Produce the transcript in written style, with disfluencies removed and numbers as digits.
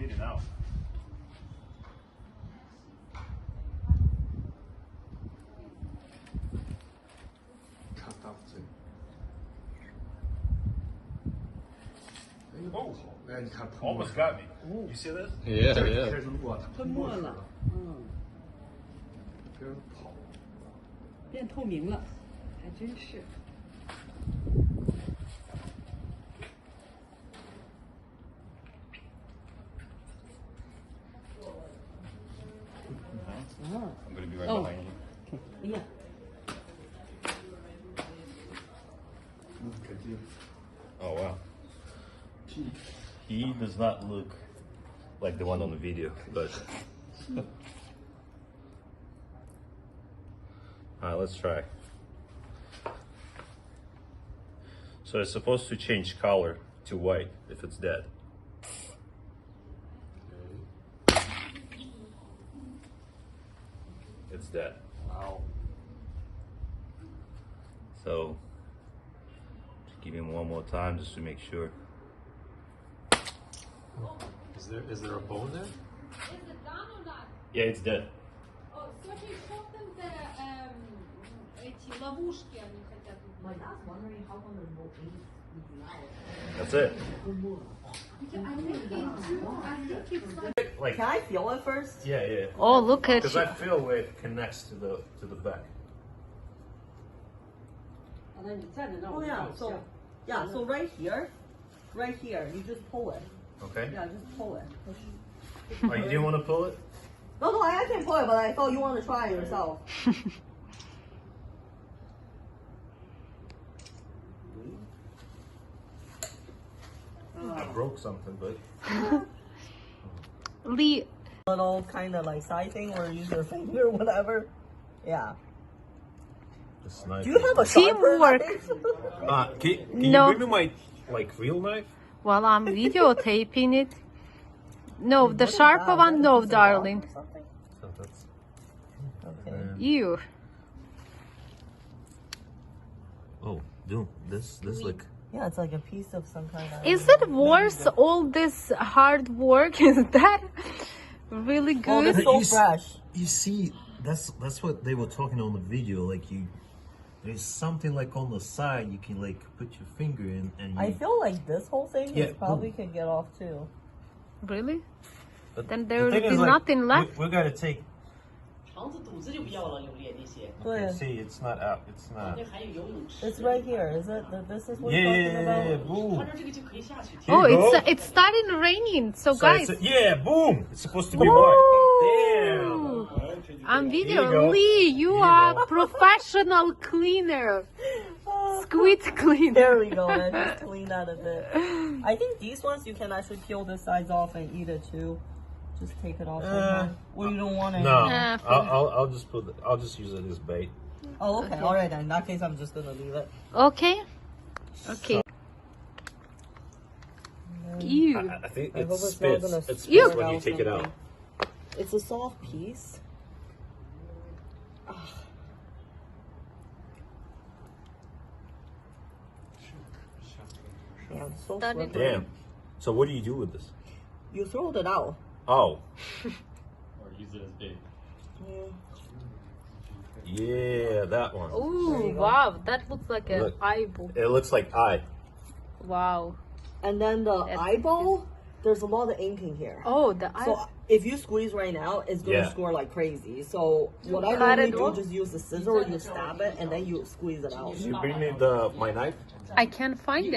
fading out. Oh, almost got me. You see this? Yeah, yeah. 吞没了，变透明了，还真是。I'm gonna be right behind you. 哎呀， Oh wow. He does not look like the one on the video, but alright, let's try. So it's supposed to change color to white if it's dead. It's dead. Wow. So just give him one more time just to make sure. Is there a bone there? Is it done or not? Yeah, it's dead. Oh, so he showed them the эти ловушки они хотят. My dad's wondering how come there's no eight. That's it. I think it's like Can I feel it first? Yeah, yeah. Oh, look at Because you. I feel where it connects to the back. 那你站在那， Oh 我 yeah, 就 so 想 yeah, so right here, you just pull it. Okay. Yeah, just pull it. Oh, you didn't want to pull it? No, I can pull it, but I thought you want to try it yourself. I broke something, but Lee, Little kind of like side thing where you use your finger or whatever. Yeah. it's nice. Do you have a sharper Teamwork. knife? Can No. you bring me my real knife? while I'm videotaping it. No, the sharper one, no, darling. Something? So that's Okay. Ew. oh, dude, this like Yeah, it's like a piece of some kind of. Is it worth all this hard work? Is that really Oh, good? it's so You s- fresh. you see that's what they were talking on the video. Like there's something like on the side you can like put your finger in and you, I feel like this whole thing Yeah, is probably could get off too. Really? but Then the there will thing be is, like, nothing left. we gotta take. 肠子肚子就不要了，有裂那些。 Okay, see, it's not out. It's not. 那还有游泳池。 It's right here, is it? This is what Yeah, you're yeah, talking yeah, yeah, about? boom. 穿着这个就可以下去。 Here Oh, you go. it's starting raining. So So guys, it's yeah, boom. It's supposed to be Ooh. white. Damn. I'm Here you video. go. Lee, you Here you are go. professional cleaner. Squid cleaner. There we go, man. Just clean that a bit. I think these ones you can actually peel the sides off and eat it too. Just take it off. somehow. Or you don't want it. No, Yeah, I'll just I'll just use it as bait. Oh, okay. All right then. In that case, I'm just gonna leave it. Okay. Okay. Ew. I think I it hope it's not spits. gonna It spit spits when you out take it out. something. It's a soft piece. Yeah, it's so That is- slippery. Damn. So what do you do with this? You throw it out. Oh, Or use it as bait? Yeah. yeah, that one. Ooh, wow. That looks like an Look. eyeball. It looks like eye. Wow. And then the That's eyeball, there's a lot of ink in here. Oh, the eye. So if you squeeze right now, it's gonna Yeah. score like crazy. So what I cut normally it do, off? just use the scissor, you stab it, and then you squeeze it out. You bring me my knife. I can't find it.